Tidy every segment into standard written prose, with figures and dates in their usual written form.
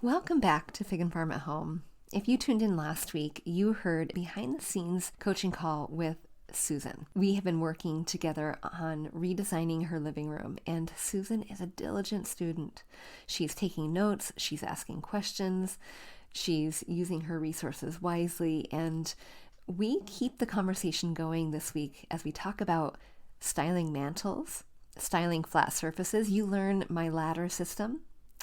Welcome back to Fig and Farm at Home. If you tuned in last week, you heard behind the scenes coaching call with Susan. We have been working together on redesigning her living room, and Susan is a diligent student. She's taking notes, she's asking questions, she's using her resources wisely, and we keep the conversation going this week as we talk about styling mantles, styling flat surfaces. You learn my ladder system,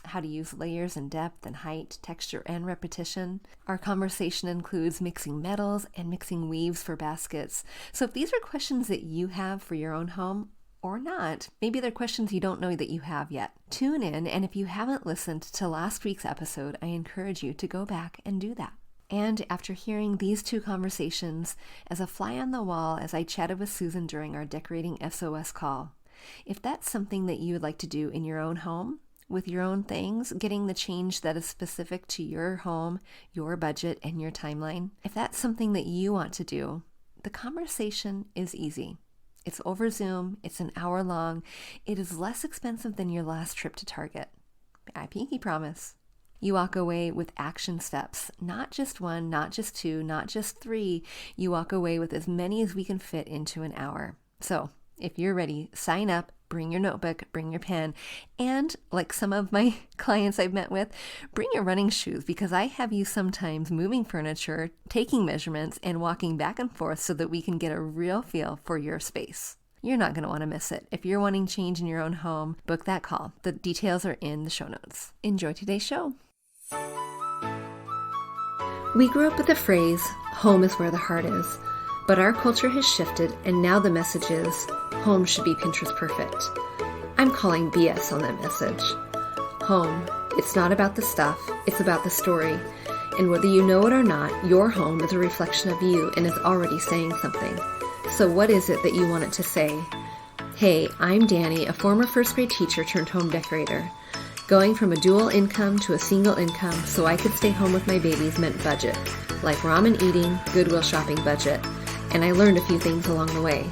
how to use layers and depth and height, texture, and repetition. Our conversation includes mixing metals and mixing weaves for baskets. So if these are questions that you have for your own home or not, maybe they're questions you don't know that you have yet, tune in, and if you haven't listened to last week's episode, I encourage you to go back and do that. And after hearing these two conversations, as a fly on the wall as I chatted with Susan during our Decorating S.O.S call, if that's something that you would like to do in your own home, with your own things, getting the change that is specific to your home, your budget, and your timeline, if that's something that you want to do, the conversation is easy. It's over Zoom, it's an hour long, it is less expensive than your last trip to Target. I pinky promise. You walk away with action steps, not just one, not just two, not just three. You walk away with as many as we can fit into an hour. So if you're ready, sign up, bring your notebook, bring your pen, and like some of my clients I've met with, bring your running shoes, because I have you sometimes moving furniture, taking measurements, and walking back and forth so that we can get a real feel for your space. You're not going to want to miss it. If you're wanting change in your own home, book that call. The details are in the show notes. Enjoy today's show. We grew up with the phrase, home is where the heart is. But our culture has shifted, and now the message is, home should be Pinterest perfect. I'm calling BS on that message. Home, it's not about the stuff, it's about the story. And whether you know it or not, your home is a reflection of you and is already saying something. So what is it that you want it to say? Hey, I'm Danny, a former first grade teacher turned home decorator. Going from a dual income to a single income so I could stay home with my babies meant budget, like ramen eating, Goodwill shopping budget. And I learned a few things along the way,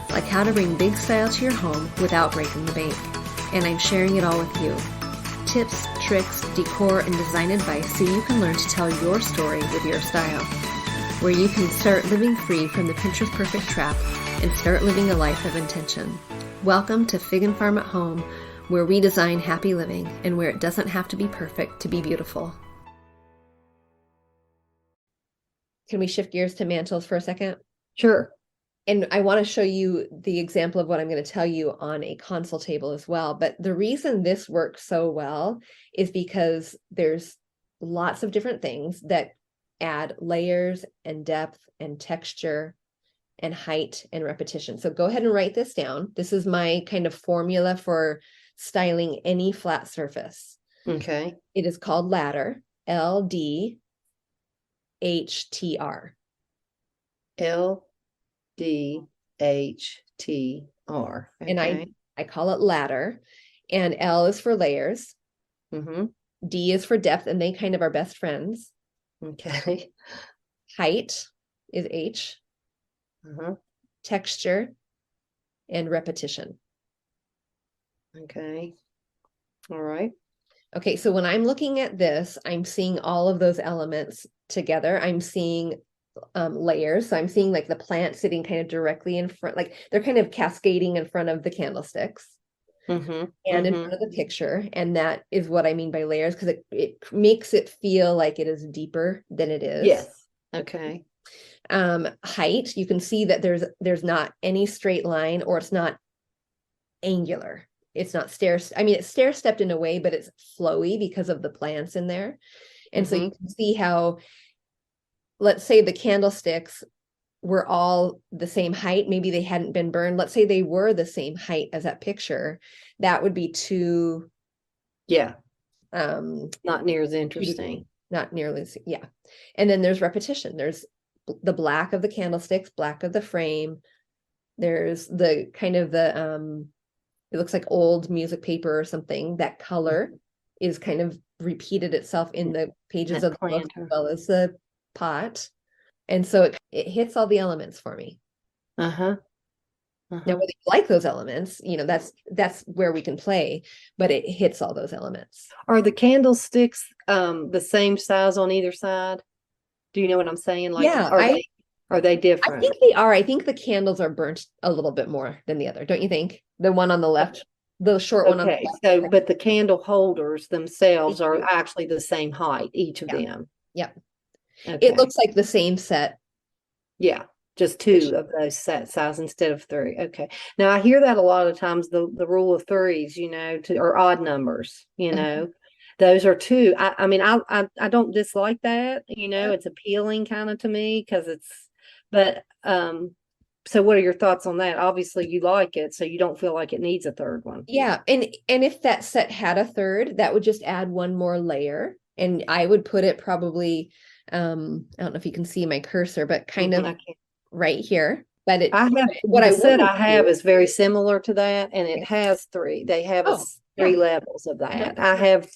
like how to bring big style to your home without breaking the bank. And I'm sharing it all with you. Tips, tricks, decor, and design advice so you can learn to tell your story with your style, where you can start living free from the Pinterest perfect trap and start living a life of intention. Welcome to Fig and Farm at Home, where we design happy living and where it doesn't have to be perfect to be beautiful. Can we shift gears to mantles for a second? Sure. And I want to show you the example of what I'm going to tell you on a console table as well. But the reason this works so well is because there's lots of different things that add layers and depth and texture and height and repetition. So go ahead and write this down. This is my kind of formula for styling any flat surface. Okay. It is called ladder, LDHTR. LDHTR. Okay. And I call it ladder, and L is for layers. Mm-hmm. D is for depth, and they kind of are best friends. Okay. Height is H. Uh-huh. Texture and repetition. Okay. All right. Okay, so when I'm looking at this, I'm seeing all of those elements together. I'm seeing layers. So I'm seeing like the plant sitting kind of directly in front, like they're kind of cascading in front of the candlesticks. Mm-hmm. And in front of the picture. And that is what I mean by layers, because it makes it feel like it is deeper than it is. Yes. Okay. Height, you can see that there's not any straight line, or it's not angular. It's not it's stair-stepped in a way, but it's flowy because of the plants in there. And so you can see how, let's say the candlesticks were all the same height. Maybe they hadn't been burned. Let's say they were the same height as that picture. That would be too, yeah. Not near as interesting. Not nearly as, yeah. And then there's repetition. There's the black of the candlesticks, black of the frame. There's the kind of the, it looks like old music paper or something. That color is kind of repeated itself in the pages of the book, as well as the pot. And so it hits all the elements for me. Uh-huh. Now, whether you like those elements, that's where we can play, but it hits all those elements. Are the candlesticks the same size on either side? Do you know what I'm saying? Like, Yeah, are they I different? think they are. I think the candles are burnt a little bit more than the other, don't you think? The one on the left, the short one on the Okay, left. so but the candle holders themselves are Yeah. actually the same height, each of them. Yeah. It Okay. looks like the same set. Yeah, just Which, two of those set size instead of three. Okay. Now I hear that a lot of times, the rule of threes, or odd numbers, those are two. I mean, I don't dislike that, it's appealing kind of to me because but so what are your thoughts on that? Obviously you like it, so you don't feel like it needs a third one. yeah. And if that set had a third, that would just add one more layer. And I would put it probably, I don't know if you can see my cursor, but kind of I can't. right here. But I have what the I set wouldn't I have do. is very similar to that, and it has three. They have Oh, three yeah. levels of that. I have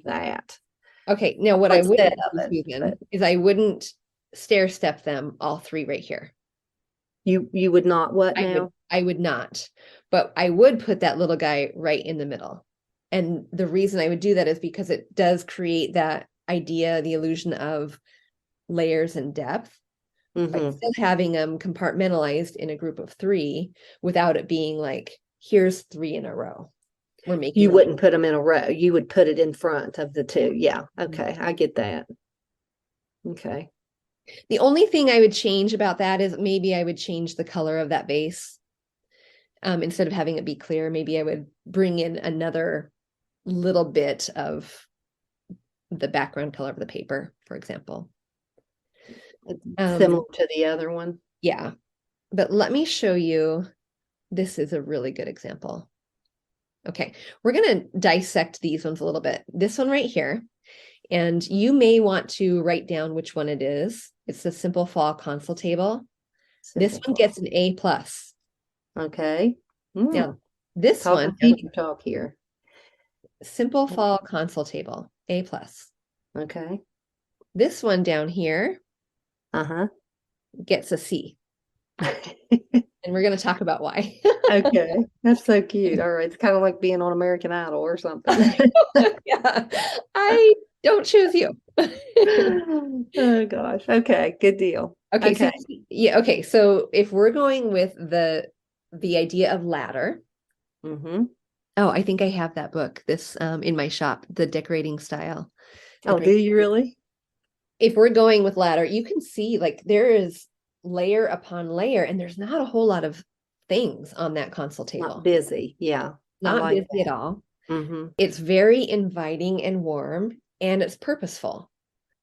that. Okay. Now, what I One wouldn't set of do, it, but Susan, is I wouldn't stair step them all three right here. you would not what now? I would not, but I would put that little guy right in the middle. And the reason I would do that is because it does create that idea, the illusion of layers and depth, by Mm-hmm. still having them compartmentalized in a group of three without it being like, here's three in a row. We're making You them. wouldn't put them in a row. You would put it in front of the two. Yeah. Okay. I get that. Okay. The only thing I would change about that is maybe I would change the color of that base. Instead of having it be clear, maybe I would bring in another little bit of the background color of the paper, for example. Similar to the other one. Yeah, but let me show you. This is a really good example. Okay, we're going to dissect these ones a little bit. This one right here, and you may want to write down which one it is. It's the simple fall console table. This one gets an A plus. Okay. Now, this Talking one, teacher talk here. simple fall console table, A plus. Okay. This one down here Uh-huh. gets a C. And we're going to talk about why. Okay. That's so cute. All right. It's kind of like being on American Idol or something. Yeah, I don't choose you. Oh gosh. Okay. Good deal. Okay, so Okay. yeah, okay. So if we're going with the idea of ladder, Mm-hmm. oh, I think I have that book, this in my shop, The Decorating Style. Oh, do you really? If we're going with ladder, you can see like there is layer upon layer, and there's not a whole lot of things on that console table. Not busy. Yeah. I Not like busy that. at all. Mm-hmm. It's very inviting and warm, and it's purposeful.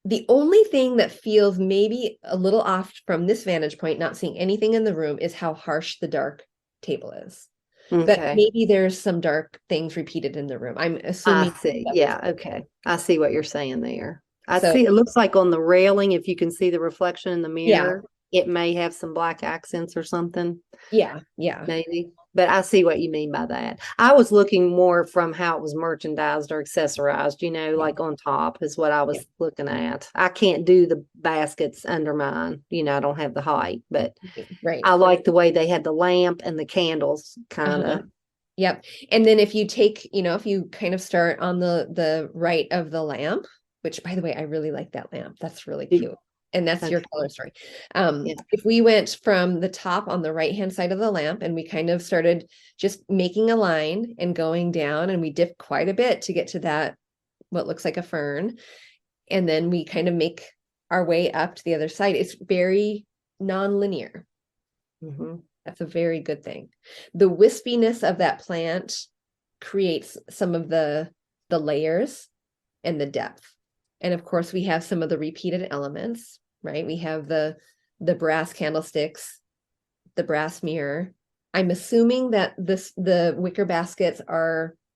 The only thing that feels maybe a little off from this vantage point, not seeing anything in the room, is how harsh the dark table is. But Okay. maybe there's some dark things repeated in the room. I'm I assuming see. that's Yeah. Okay. I see what you're saying there. I so. see. It looks like on the railing, if you can see the reflection in the Yeah, mirror, it may have some black accents or something. yeah, yeah. Maybe. But I see what you mean by that. I was looking more from how it was merchandised or accessorized, like on top is what I Yeah. was looking at. I can't do the baskets under mine. I don't have the height, but Right. I like the way they had the lamp and the candles kind of. Yep. And then if you take, if you kind of start on the right of the lamp, which by the way, I really like that lamp. That's really cute. And that's your color story. Yeah. If we went from the top on the right-hand side of the lamp and we kind of started just making a line and going down, and we dip quite a bit to get to that, what looks like a fern. And then we kind of make our way up to the other side. It's very non-linear. Mm-hmm. That's a very good thing. The wispiness of that plant creates some of the layers and the depth. And of course, we have some of the repeated elements, right? We have the brass candlesticks, the brass mirror. I'm assuming that the wicker baskets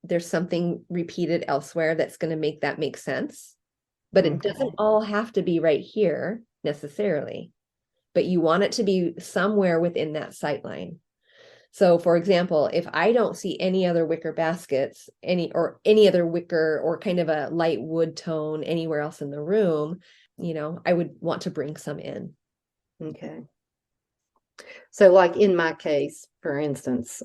there's something repeated elsewhere that's going to make that make sense. But it doesn't all have to be right here necessarily. But you want it to be somewhere within that sight line. So for example, if I don't see any other wicker baskets, any other wicker or kind of a light wood tone anywhere else in the room, I would want to bring some in. Okay. So like in my case, for instance,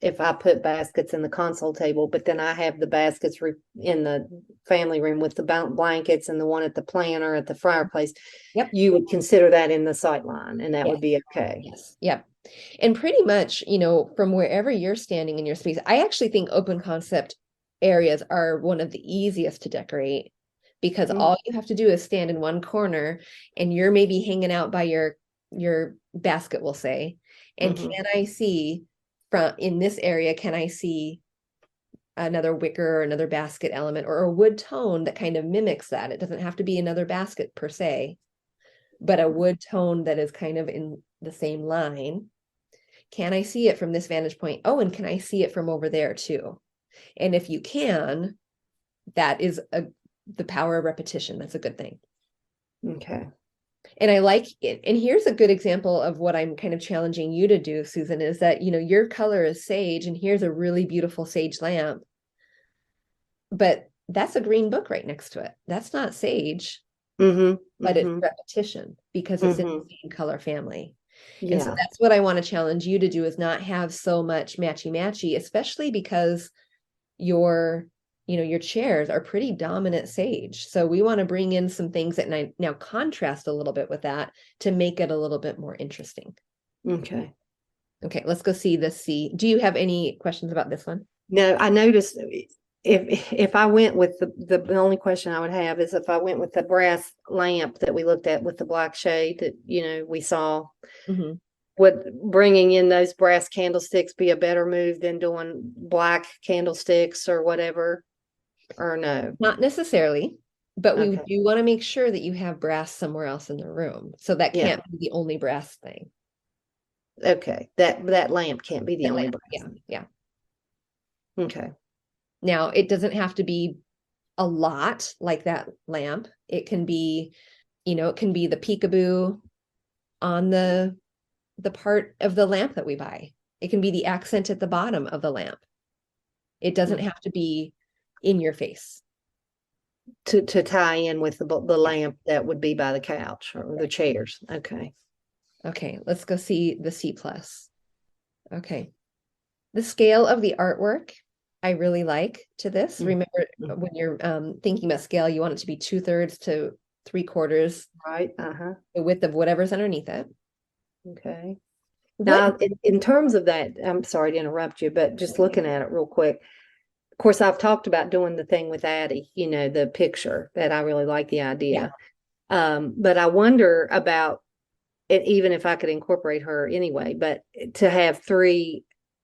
if I put baskets in the console table, but then I have the baskets in the family room with the blankets and the one at the planter at the fireplace, Yep. you would consider that in the sight line and that Yes. would be okay. Yes. Yep. And pretty much, from wherever you're standing in your space, I actually think open concept areas are one of the easiest to decorate because Mm, all you have to do is stand in one corner and you're maybe hanging out by your basket, we'll say. And mhm. can I see from in this area, can I see another wicker or another basket element or a wood tone that kind of mimics that? It doesn't have to be another basket per se, but a wood tone that is kind of in the same line. Can I see it from this vantage point? Oh, and can I see it from over there too? And if you can, that is the power of repetition. That's a good thing. Okay. And I like it. And here's a good example of what I'm kind of challenging you to do, Susan, is that, your color is sage, and here's a really beautiful sage lamp, but that's a green book right next to it. That's not sage, but it's Mhm. repetition because it's in Mhm. the same color family. And so Yeah. that's what I want to challenge you to do, is not have so much matchy-matchy, especially because your your chairs are pretty dominant sage. So we want to bring in some things that now contrast a little bit with that to make it a little bit more interesting. Okay. Okay, let's go see this. Do you have any questions about this one? No, I noticed if I went with the only question I would have is if I went with the brass lamp that we looked at with the black shade that we saw, Mhm. would bringing in those brass candlesticks be a better move than doing black candlesticks or whatever, or no? Not necessarily, but we Okay. do want to make sure that you have brass somewhere else in the room. So that Yeah. can't be the only brass thing. Okay. That lamp can't be the That only lamp. brass Yeah, thing. yeah. Okay. Now, it doesn't have to be a lot like that lamp. It can be, it can be the peekaboo on the part of the lamp that we buy. It can be the accent at the bottom of the lamp. It doesn't have to be in your face. To tie in with the Yeah. lamp that would be by the couch or the Right. chairs. Okay. Okay, let's go see the C plus. Okay. The scale of the artwork, I really like to this. Mm, Remember, mm. when you're thinking about scale, you want it to be 2/3 to 3/4 Right. Uh-huh. the width of whatever's underneath it. Okay. What? Now, in terms of that, I'm sorry to interrupt you, but just looking at it real quick. Of course, I've talked about doing the thing with Addie, the picture that I really like the Yeah, idea. But I wonder about it, even if I could incorporate her anyway, but to have three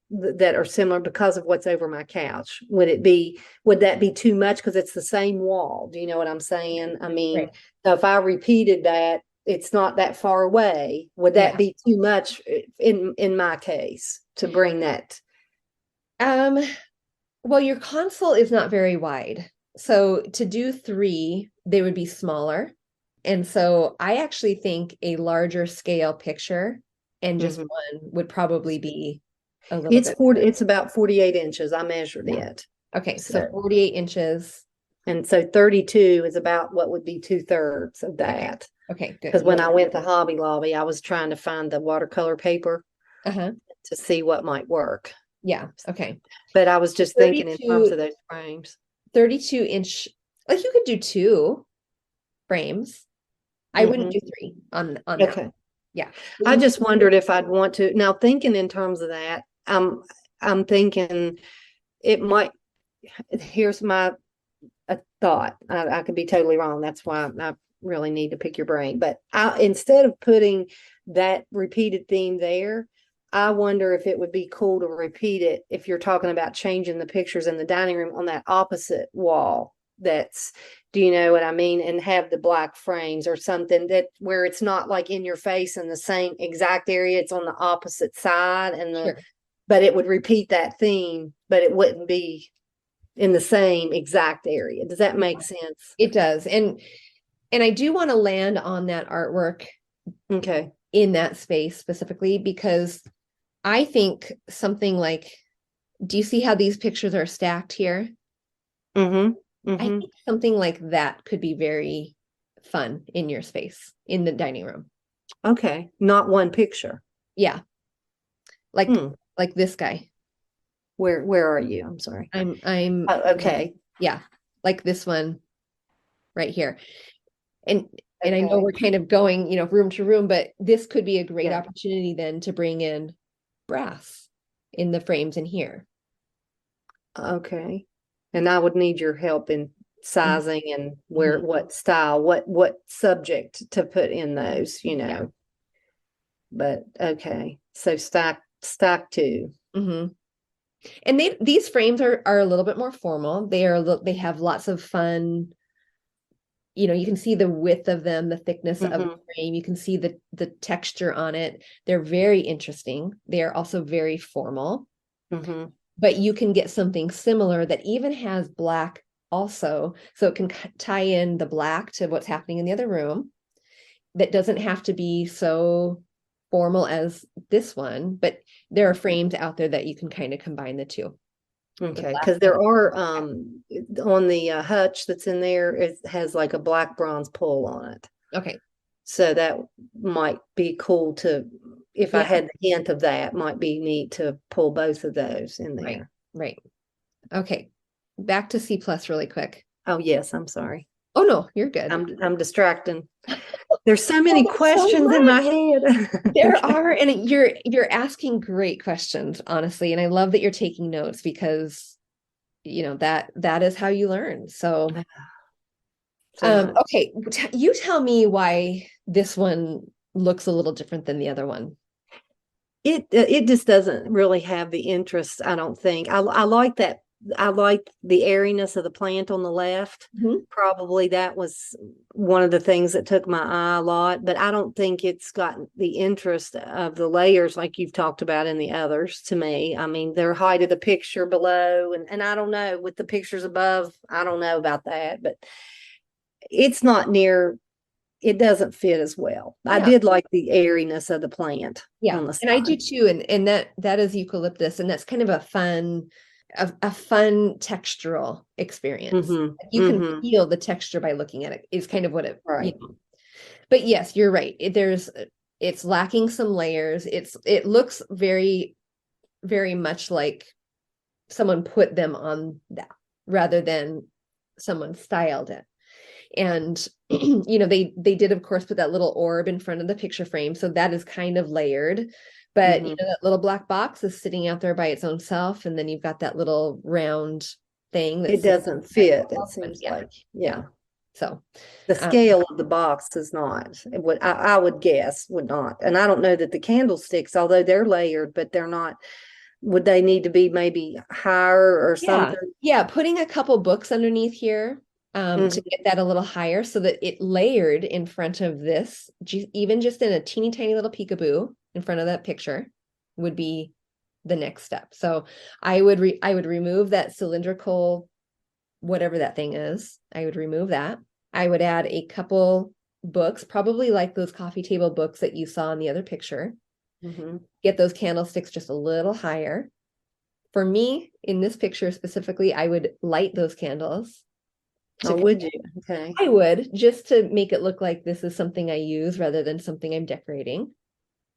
that are similar because of what's over my couch, would that be too much? Because it's the same wall. Do you know what I'm saying? I mean, right. so if I repeated that, it's not that far away. Would that Yeah. be too much in my case to bring that? Um, well, your console is not very wide. So to do three, they would be smaller. And so I actually think a larger scale picture and just Mhm. one would probably be a little bit. It's about 48 inches. I measured Yeah. it. Okay, so So, 48 inches. and so 32 is about what would be 2/3 of Okay. that. Okay, good. Because when I went to Hobby Lobby, I was trying to find the watercolor paper Uh-huh. to see what might work. Yeah. Okay. But I was just thinking in terms 32, of those frames. 32-inch, like you could do two frames. I wouldn't Hmm. do three on that Okay. one. Yeah. I We just wondered if I'd want to now thinking in terms of that, I'm thinking it might here's my a thought. I could be totally wrong. That's why I really need to pick your brain. But instead of putting that repeated theme there, I wonder if it would be cool to repeat it if you're talking about changing the pictures in the dining room on that opposite wall. Do you know what I mean? And have the black frames or something that where it's not like in your face in the same exact area. It's on the opposite side sure. but it would repeat that theme, but it wouldn't be in the same exact area. Does that make sense? It does. And I do want to land on that artwork Okay. in that space specifically because I think something like, do you see how these pictures are stacked here? Mm-hmm. I Mm-hmm. think something like that could be very fun in your space in the dining room. Okay. Not one picture. Yeah. Hmm. Like this guy. Where are you? I'm sorry. I'm Oh, okay. yeah, like this one right here. And I know Okay. we're kind of going, room to room, but this could be a great Yeah. opportunity then to bring in brass in the frames in here. Okay. And I would need your help in Mhm. sizing and Mhm. what style, what subject to put in those, Yeah. But okay. So stack two. Hmm. And these frames are a little bit more formal. They have lots of fun. You can see the width of them, the thickness of the Mm-hmm. frame. You can see the texture on it. They're very interesting. They are also very formal, Mm-hmm. but you can get something similar that even has black also, so it can tie in the black to what's happening in the other room. That doesn't have to be so formal as this one, but there are frames out there that you can kind of combine the two. The Okay, black because there are on the hutch that's in there, it has like a black bronze pull on it. Okay. So that might be cool to, if I Yeah. had the hint of that, might be neat to pull both of those in Right. there. Right. Okay. Back to C plus really quick. Oh yes, I'm sorry. Oh no, you're good. I'm distracting. There's so Oh, many there's so questions in much. my head. There Okay. are, and you're asking great questions, honestly. And I love that you're taking notes because that is how you learn. So So much. okay, you tell me why this one looks a little different than the other one. It just doesn't really have the interest, I don't think. I like that. I like the airiness of the plant on the left. Mhm. Probably that was one of the things that took my eye a lot, but I don't think it's got the interest of the layers like you've talked about in the others to me. I mean, their height of the picture below, and I don't know with the pictures above, I don't know about that, but it's not near, it doesn't fit as well. I Yeah, did like the airiness of the plant yeah, on the and I do side. too. And that is eucalyptus, and that's kind of a fun textural experience. Mm-hmm. You can Mm-hmm. feel the texture by looking at it. Is kind of what Right. But yes, you're right. It's lacking some layers. It looks very, very much like someone put them on that rather than someone styled it. And they did of course put that little orb in front of the picture frame, so that is kind of layered. But Mm-hmm. that little black box is sitting out there by its own self, and then you've got that little round thing It that's sitting doesn't by fit, it itself. But seems yeah, like. yeah. Yeah. So The um, scale of the box is not. It would I would guess would not. And I don't know that the candlesticks, although they're layered, but they're not, would they need to be maybe higher or yeah, something? yeah, putting a couple books underneath here to Mm-hmm. get that a little higher so that it layered in front of this, even just in a teeny tiny little peekaboo in front of that picture would be the next step. So I would remove that cylindrical, whatever that thing is. I would remove that. I would add a couple books, probably like those coffee table books that you saw in the other picture. Mm-hmm. Get those candlesticks just a little higher. For me, in this picture specifically, I would light those candles Oh, to would you? Okay. I would just to make it look like this is something I use rather than something I'm decorating.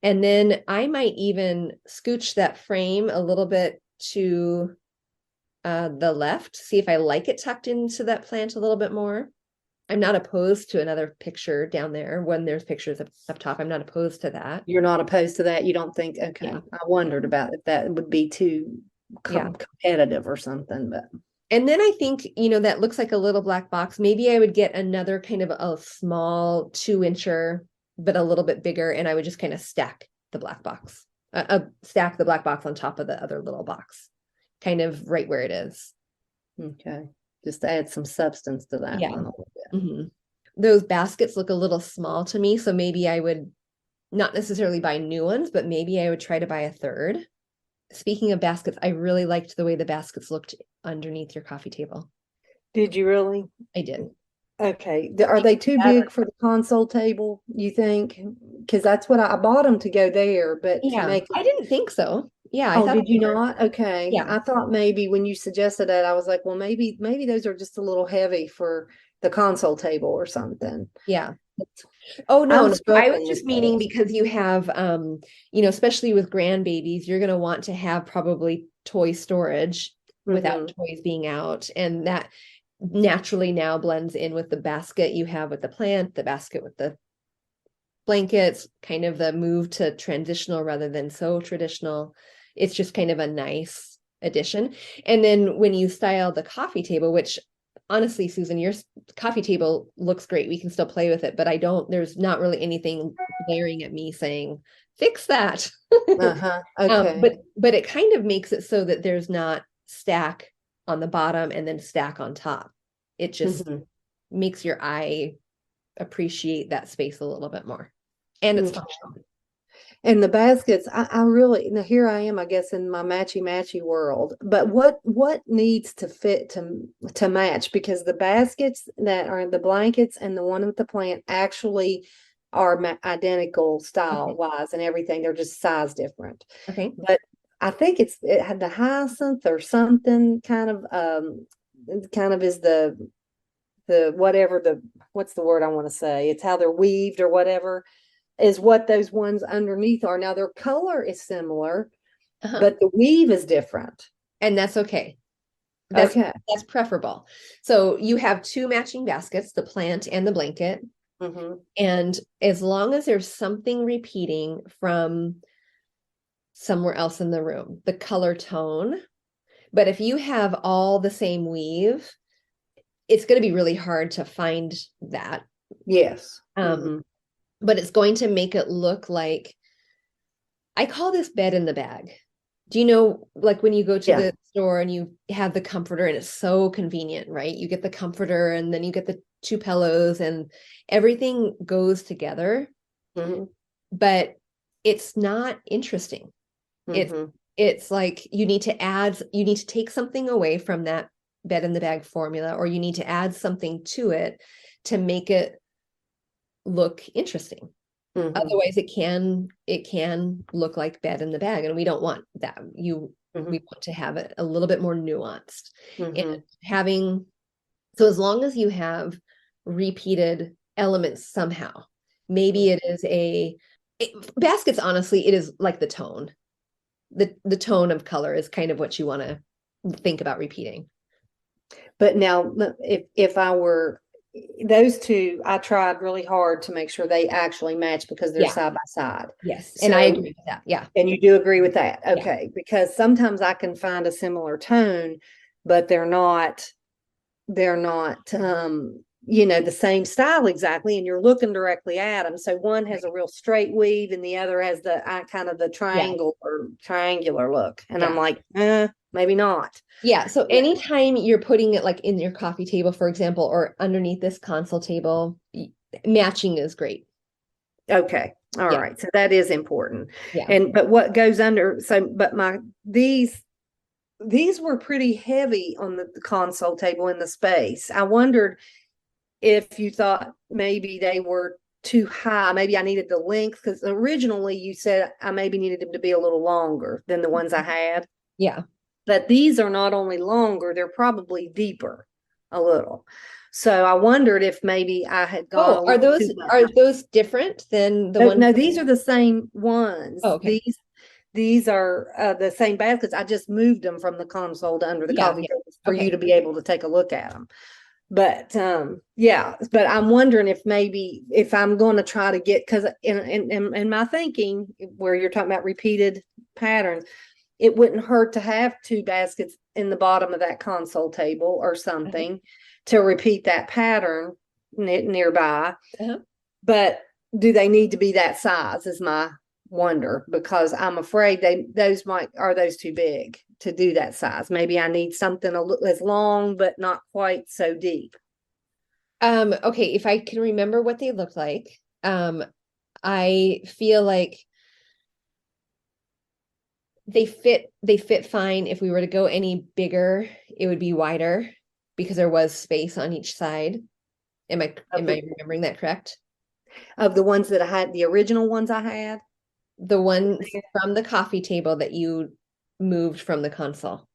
And then I might even scooch that frame a little bit to the left, see if I like it tucked into that plant a little bit more. I'm not opposed to another picture down there when there's pictures up top. I'm not opposed to that. You're not opposed to that. You don't think, Yeah. okay. I wondered about if that would be too Yeah. competitive or something, but And then I think, that looks like a little black box. Maybe I would get another kind of a small 2-incher, but a little bit bigger. And I would just kind of stack the black box, stack the black box on top of the other little box, kind of right where it is. okay. Just add some substance to that Yeah. one a little bit. Hmm. Those baskets look a little small to me. So maybe I would not necessarily buy new ones, but maybe I would try to buy a third. Speaking of baskets, I really liked the way the baskets looked underneath your coffee table. Did you really? I did. Okay. Are they too That big for the console table, you think? Because that's what I bought them to go there, but to Yeah, make I it. didn't think so. Yeah, I Oh, thought did you not? Okay. yeah, I thought maybe when you suggested that, I was like, well, maybe those are just a little heavy for the console table or something. yeah. Oh, no, I'm no. I was struggling with just meaning that. because you have, especially with grandbabies, you're going to want to have probably toy storage without Hmm. toys being out. And that naturally now blends in with the basket you have with the plant, the basket with the blankets, kind of the move to transitional rather than so traditional. It's just kind of a nice addition. And then when you style the coffee table, which honestly, Susan, your coffee table looks great. We can still play with it, but there's not really anything glaring at me saying, fix that. Uh-huh. Okay. But it kind of makes it so that there's not stack on the bottom and then stack on top. It just Hmm. makes your eye appreciate that space a little bit more. And it's Okay. functional. And the baskets, I really now here I am, I guess, in my matchy-matchy world. But what needs to fit to match? Because the baskets that are the blankets and the one with the plant actually are identical style Okay. wise and everything. They're just size different. Okay. But I think it had the hyacinth or something kind of is the whatever the what's the word I want to say? It's how they're weaved or whatever is what those ones underneath are. Now their color is similar, Uh-huh. but the weave is different. And that's okay. That's Okay. that's preferable. So you have two matching baskets, the plant and the blanket. Mm-hmm. And as long as there's something repeating from somewhere else in the room, the color tone. But if you have all the same weave, it's going to be really hard to find that. Yes. Um, Mm-hmm. but it's going to make it look like I call this bed in the bag. Do you know, like when you go to Yeah. the store and you have the comforter and it's so convenient, right? You get the comforter and then you get the two pillows and everything goes together, Mm-hmm. but it's not interesting. It's Mm-hmm. it's like you need to take something away from that bed in the bag formula, or you need to add something to it to make it look interesting. Mm-hmm. Otherwise it can look like bed in the bag, and we don't want that. We want to have it a little bit more nuanced. And Mm-hmm. having so as long as you have repeated elements somehow, maybe it is baskets, honestly, it is like the tone. The tone of color is kind of what you want to think about repeating. But now, if I were those two, I tried really hard to make sure they actually match because they're Yeah. side by side. Yes. And I So, agree with that. Yeah. and you do agree with that? Yeah. Okay, because sometimes I can find a similar tone, but they're not the same style exactly, and you're looking directly at them. So one has a real straight weave and the other has the kind of the Yeah. triangle or triangular look, and I'm Yeah. like, maybe not. Yeah. So Yeah. anytime you're putting it like in your coffee table, for example, or underneath this console table, matching is great. Okay, all Yeah. right, so that is important. Yeah. And but what goes under, so but my these were pretty heavy on the console table in the space. I wondered if you thought maybe they were too high. Maybe I needed the length, because originally you said I maybe needed them to be a little longer than the ones I had. Yeah. But these are not only longer, they're probably deeper a little. So I wondered if maybe I had gone a Oh, are little those too much. are those different than the No, ones? no, these are the same ones. Oh, okay. These are the same baskets. I just moved them from the console to under the Yeah. coffee Yeah. table for you Okay. to be able to take a look at them. But yeah, but I'm wondering if maybe if I'm going to try to get, because in my thinking, where you're talking about repeated patterns, it wouldn't hurt to have two baskets in the bottom of that console table or something to repeat that pattern nearby. Uh-huh. But do they need to be that size is my wonder, because I'm afraid those too big to do that size. Maybe I need something a little as long but not quite so deep. Okay, if I can remember what they look like, I feel like they fit fine. If we were to go any bigger, it would be wider because there was space on each side. Am I remembering that correct? Of the ones that I had, the original ones I had. The ones from the coffee table that you moved from the console.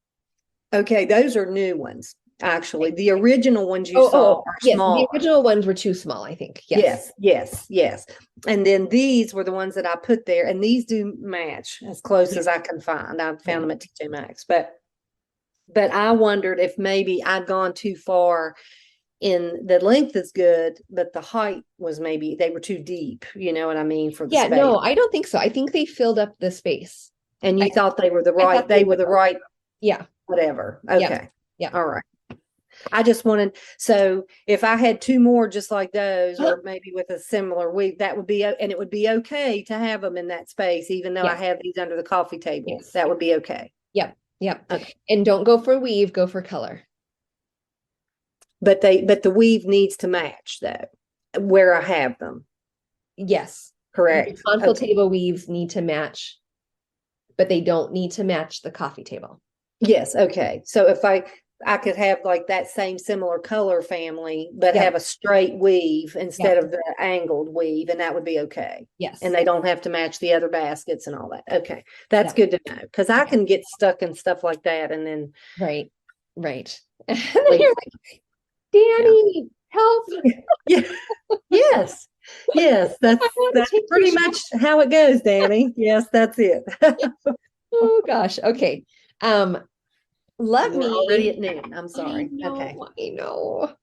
Okay, those are new ones. actually. The original ones you Oh, saw are yes, small. the original ones were too small, I think. Yes. Yes. And then these were the ones that I put there, and these do match as close as I can find. I found them at TJ Maxx, but I wondered if maybe I'd gone too far in the length is good, but the height was maybe they were too deep. You know what I mean, for the Yeah, space. no, I don't think so. I think they filled up the space. And you thought they were the I right, thought they were the right, Yeah. whatever. Yeah. Okay. Yeah. All right. I just wanted, so if I had two more just like those, Uh-huh. or maybe with a similar week, that would be, and it would be okay to have them in that space, even though I Yes. have these under the coffee table. Yes. That would be okay. Yep. Yep. Okay. And don't go for weave, go for color. But the weave needs to match though, where I have them. Yes. Correct. The console Okay. table weaves need to match, but they don't need to match the coffee table. Yes. Okay. So if I could have like that same similar color family, but have a straight weave instead of the angled weave, and that would be okay. Yes. And they don't have to match the other baskets and all that. Okay. That's good to know, because I can get stuck in stuff like that. And then Right. And then you're like, Danny, help. Yes. That's pretty much how it goes, Danny. Yes, that's it. Oh gosh. Okay. Let me already at noon. I'm sorry. Okay. I know.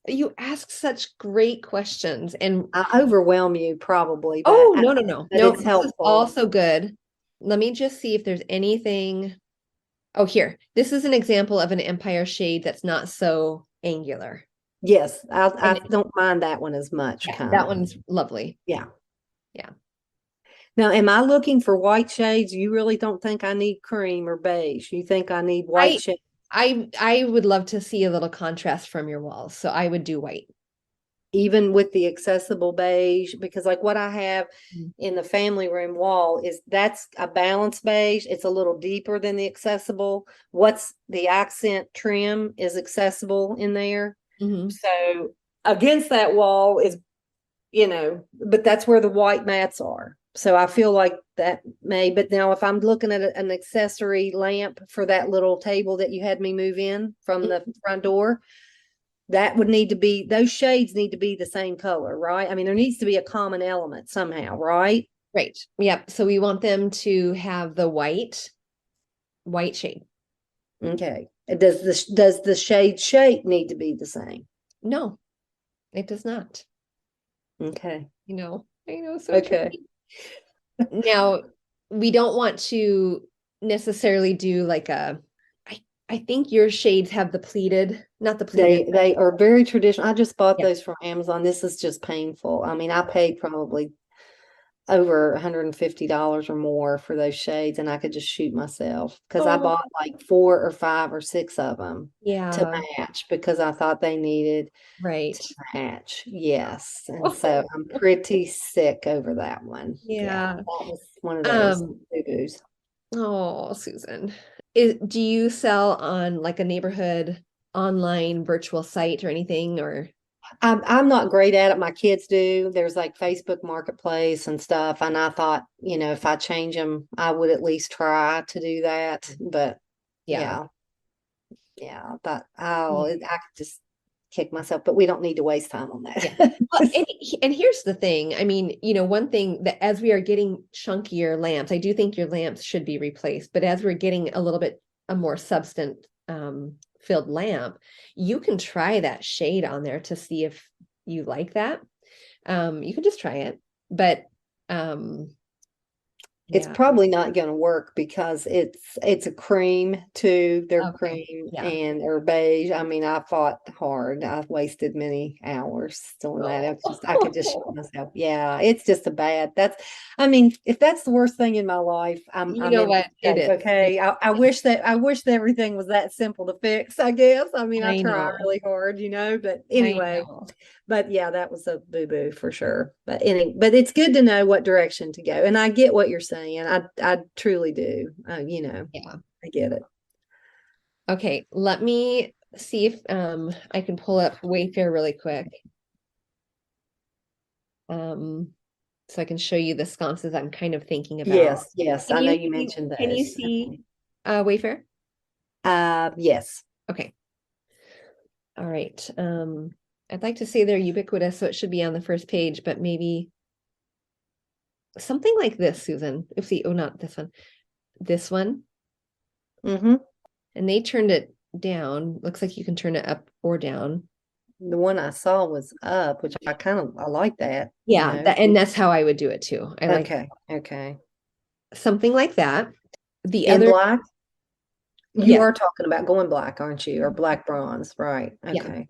You ask such great questions, and I overwhelm you probably. no. It's helpful. This is also good. Let me just see if there's anything. Oh, here. This is an example of an empire shade that's not so angular. Yes, I don't mind that one as much. That one's lovely. Yeah. Yeah. Now, am I looking for white shades? You really don't think I need cream or beige? You think I need white shades? I would love to see a little contrast from your walls, so I would do white. Even with the accessible beige, because like what I have in the family room wall that's a balanced beige. It's a little deeper than the accessible. What's the accent trim is accessible in there. So against that wall is, but that's where the white mats are. So I feel like that but now if I'm looking at an accessory lamp for that little table that you had me move in from the front door, that would need to be, those shades need to be the same color, right? I mean, there needs to be a common element somehow, right? Right. Yep. So we want them to have the white shade. Okay. Does the shade shape need to be the same? No, it does not. Okay. I know. So okay. Now, we don't want to necessarily do like I think your shades have the pleated, not the pleated. They are very traditional. I just bought those from Amazon. This is just painful. I mean, I paid probably over $150 or more for those shades, and I could just shoot myself because I bought like 4 or 5 or 6 of them to match because I thought they needed to match. Yes. And so I'm pretty sick over that one. Yeah. That was one of those boo-boos. Oh, Susan. Do you sell on like a neighborhood online virtual site or anything, or? I'm not great at it. My kids do. There's like Facebook Marketplace and stuff. And I thought, if I change them, I would at least try to do that. But yeah, I thought, I could just kick myself, but we don't need to waste time on that. Well, and here's the thing. I mean, one thing that as we are getting chunkier lamps, I do think your lamps should be replaced, but as we're getting a little bit a more substance filled lamp, you can try that shade on there to see if you like that. You can just try it, but it's probably not going to work because it's a cream too. They're cream and they're beige. I mean, I fought hard. I've wasted many hours doing that. I could just shoot myself. Yeah, it's just I mean, if that's the worst thing in my life, I'm what it is. Okay. I wish that everything was that simple to fix, I guess. I mean, I try really hard, but anyway. But yeah, that was a boo-boo for sure. But it's good to know what direction to go. And I get what you're saying. I truly do. I get it. Okay, let me see if I can pull up Wayfair really quick. So I can show you the sconces I'm kind of thinking about. Yes. I know you mentioned those. Can you see Wayfair? Yes. Okay. All right. I'd like to say they're ubiquitous, so it should be on the first page, but maybe something like this, Susan. Oopsie, oh, not this one. This one. Mm-hmm. And they turned it down. Looks like you can turn it up or down. The one I saw was up, which I like that. Yeah, and that's how I would do it too. I like Okay. something like that. The In other, black? You yeah. are talking about going black, aren't you? Or black bronze, right? Okay.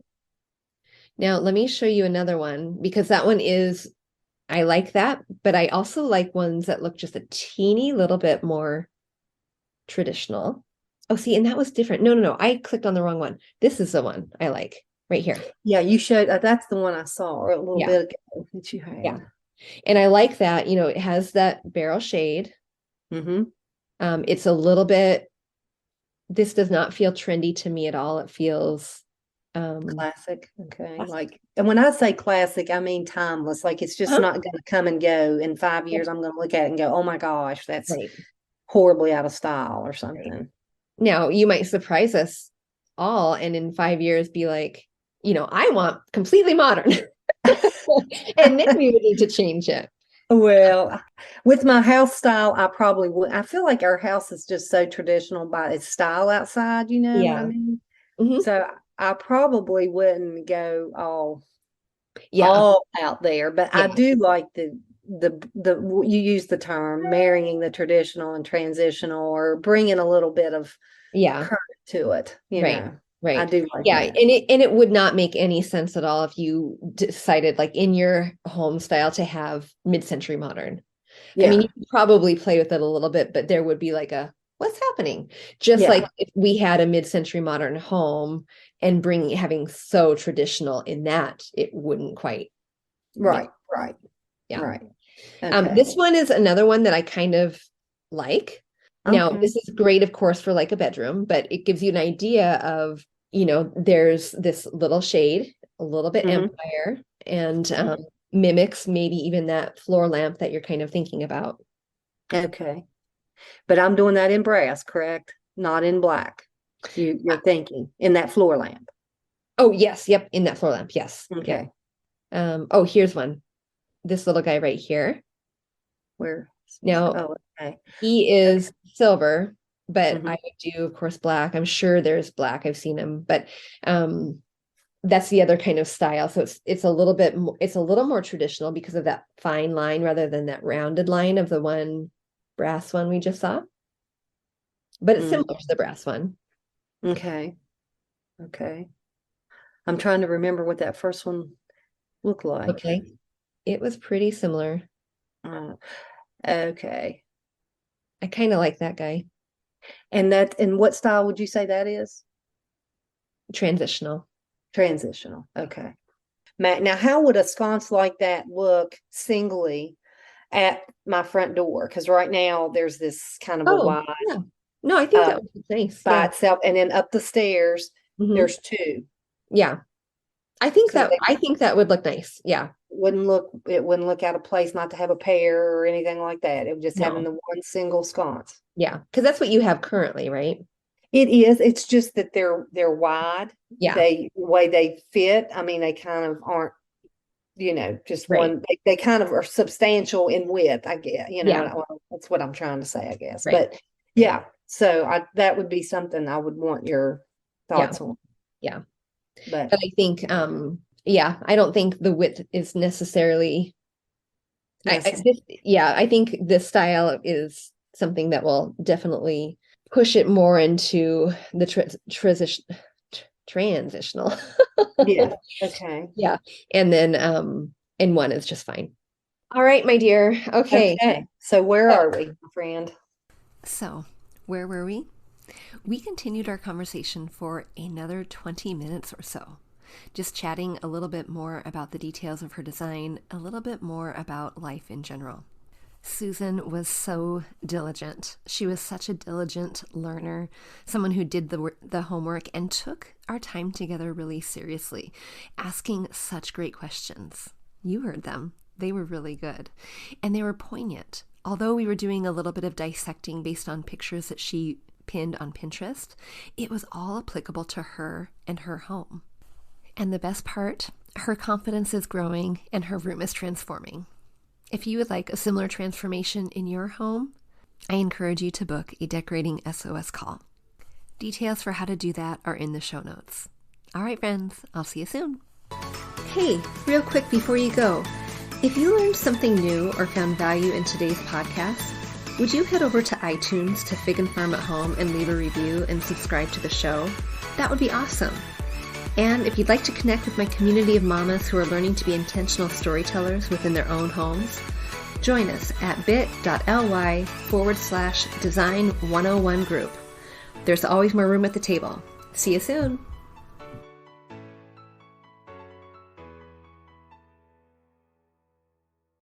Now let me show you another one because that one is, I like that, but I also like ones that look just a teeny little bit more traditional. Oh, see, and that was different. No. I clicked on the wrong one. This is the one I like right here. Yeah, you showed that's the one I saw a little bit ago that you had. Yeah. And I like that, it has that barrel shade. Mm-hmm. It's a little bit, this does not feel trendy to me at all. It feels classic. Okay. classic. And when I say classic, I mean timeless. Like it's just not going to come and go. In 5 years, I'm going to look at it and go, oh my gosh, that's Right. horribly out of style or something. Right. Now you might surprise us all and in 5 years be like, I want completely modern. And then we would need to change it. Well, with my house style, I probably would. I feel like our house is just so traditional by its style outside, you know what I mean? Mm-hmm. So I probably wouldn't go all out there, but I do like the you use the term marrying the traditional and transitional or bringing a little bit of current to it, you know. Right. I do like that. And it would not make any sense at all if you decided like in your home style to have mid-century modern. I mean, you could probably play with it a little bit, but there would be like what's happening? Just like if we had a mid-century modern home and having so traditional in that, it wouldn't quite. Right. Yeah. Right. Okay. This one is another one that I kind of like. Now, this is great, of course, for like a bedroom, but it gives you an idea of, there's this little shade, a little bit empire, and mimics maybe even that floor lamp that you're kind of thinking about. Okay. But I'm doing that in brass, correct? Not in black. You're thinking in that floor lamp. Oh, yes. Yep. In that floor lamp. Yes. Okay. Oh, here's one. This little guy right here. Where? Now, he is silver, but I would do, of course, black. I'm sure there's black. I've seen him, but that's the other kind of style. So it's a little bit, it's a little more traditional because of that fine line rather than that rounded line of the one brass one we just saw. But it's similar to the brass one. Okay. I'm trying to remember what that first one looked like. Okay. It was pretty similar. Okay. I kind of like that guy. And what style would you say that is? Transitional. Okay. Matt, now how would a sconce like that look singly at my front door? Because right now there's this kind of a wide. Yeah. No, I think that would be nice. By itself. And then up the stairs, there's two. Yeah. I think that would look nice. Yeah. It wouldn't look out of place not to have a pair or anything like that. It would just having the one single sconce. Yeah, because that's what you have currently, right? It is. It's just that they're wide. Yeah. The way they fit. I mean, they kind of aren't, just one. They kind of are substantial in width, I guess. That's what I'm trying to say, I guess. Right. But yeah, so that would be something I would want your thoughts on. Yeah. But I think, I don't think the width is necessarily. I think this style is something that will definitely push it more into the transitional. Yeah. Okay. Yeah. And then, and one is just fine. All right, my dear. Okay. So where are we, my friend? So where were we? We continued our conversation for another 20 minutes or so, just chatting a little bit more about the details of her design, a little bit more about life in general. Susan was so diligent. She was such a diligent learner, someone who did the homework and took our time together really seriously, asking such great questions. You heard them. They were really good. And they were poignant. Although we were doing a little bit of dissecting based on pictures that she pinned on Pinterest, it was all applicable to her and her home. And the best part, her confidence is growing and her room is transforming. If you would like a similar transformation in your home, I encourage you to book a decorating S.O.S call. Details for how to do that are in the show notes. All right, friends, I'll see you soon. Hey, real quick before you go, if you learned something new or found value in today's podcast, would you head over to iTunes to Fig and Farm at Home and leave a review and subscribe to the show? That would be awesome. And if you'd like to connect with my community of mamas who are learning to be intentional storytellers within their own homes, join us at bit.ly/design101 group. There's always more room at the table. See you soon.